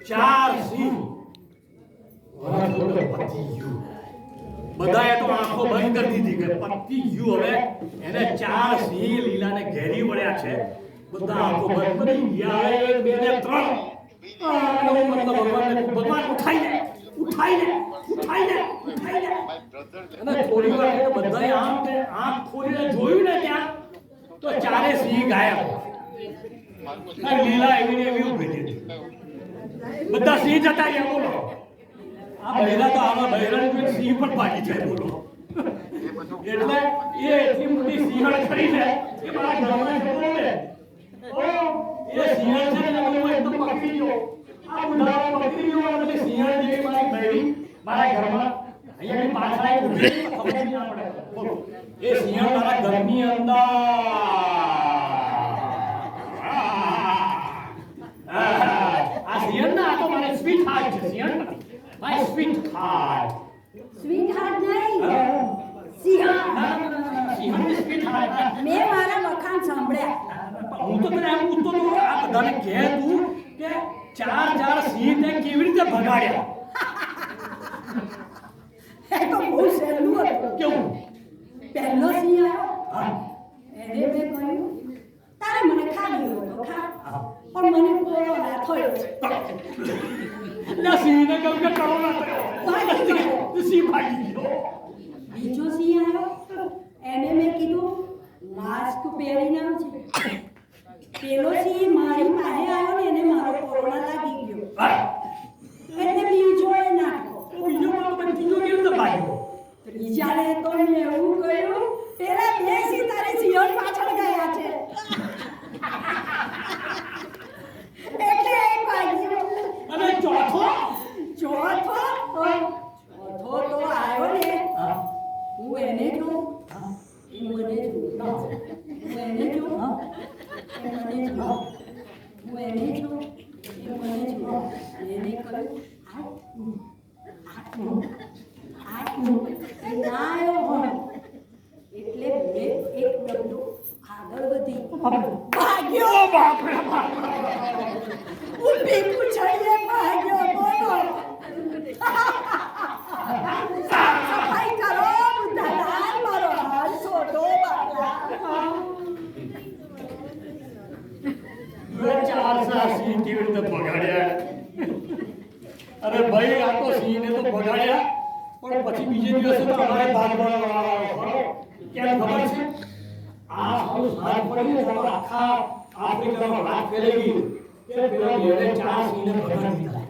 ચાર સિંહ પતી ગયું. બધાએ તો આંખો બંધ કરી દીધી કે પતી ગયું. હવે એને ચાર સિંહ લીલાને ઘેરી વળ્યા છે. બધા આંખો બંધ કરી ગયા. એક બે ને ત્રણ. મતલબ ભગવાન ઉઠાઈ લે અને થોડી વાર બધાએ આંખ ખોલીને જોયું ને ત્યાં તો ચારે સિંહ ગાયબ. લીલા એવી એવી ઉભી હતી. બધા સિંહ જતા ગયા. બોલો આ બહેરા તો આવા બહેરાનું સિંહ પણ ભાગી જાય. બોલો એટલે એ એટલી મોટી સિંહણ કરી છે કે મારા ઘરમાં જતો ને એ સિંહણ છે ને મને એકદમ પકડી ગયો. આ ઉદાહરણ પકડી ગયો અને સિંહણ જેવી મારી બહેરી મારા ઘરમાં અહીંયા પાછળ આવી ખબર નહીં આપણે. બોલો એ સિંહણ મારા ઘરની અંદર આ સિંહણ ના આ તો મારે સ્વીટ હાર્ટ છે. સિંહણ my sweetheart. Sweetheart નહીં, સિંહણ સ્વીટ હાર્ટ. મેં મારા વખાણ સાંભળ્યા. હું તો તને એમ પૂછતો હતો આ બધાને કહે તું કે ચાર સિંહ તે કેવી રીતે ભગાડ્યા? એ તો બહુ સહેલું હતું. કેવું? પહેલો સિંહ આવ્યો, હા એને મેં કહ્યું તારે મને ખાવી હોય તો ખા, પણ મને કોળો ના થયો છે. ના સિંહને કહું કે કરો ના થયો. સિંહ ભાગી ગયો. બીજો સિંહ આવ્યો, એને મેં કીધું માસ્ક પહેરીને આવજે. પેલો સિંહ મારી પાસે આવ્યો ને એને મારો કોરોના લાગી ગયો એટલે બીજો એ નાખ્યો. બીજો પણ ત્રીજો કેવી રીતે ભાગ્યો? ત્રીજાને તો મેં એવું કહ્યું પેલા બે સિંહ તારી સિંહણ પાછળ ગયા છે એટલે એ ભાગ્યો. અને ચોથો તો આવ્યો ને, હું એને જોઉં, એ મને જોઉં, હું એને જોઉં, એ મને જોઉં, હું એને જોઉં, એ મને જોઉં. એને કહ્યું ના આવ્યો હોય એટલે મેં એક ડગલું આગળ વધી ભાગ્યો. બાપરે ઊભી પૂછડીએ ભાગ્યો. બોલો સફાઈ કરો બુદ્ધાદાર, મારો હાલ છોડો બાપા. ચાર સિંહ કેવી રીતે ભગાડ્યા? અરે ભાઈ આ તો સિંહને તો ભગાડ્યા પણ પછી બીજે દિવસે તો અમારે ભાગવાનો કેમ ખબર છે? આ સારું સાર પડી ને આખા આફ્રિકામાં વાત ફેલાઈ ગઈ કે પેલા બેને ચાર સિંહને ભગાડી દીધા.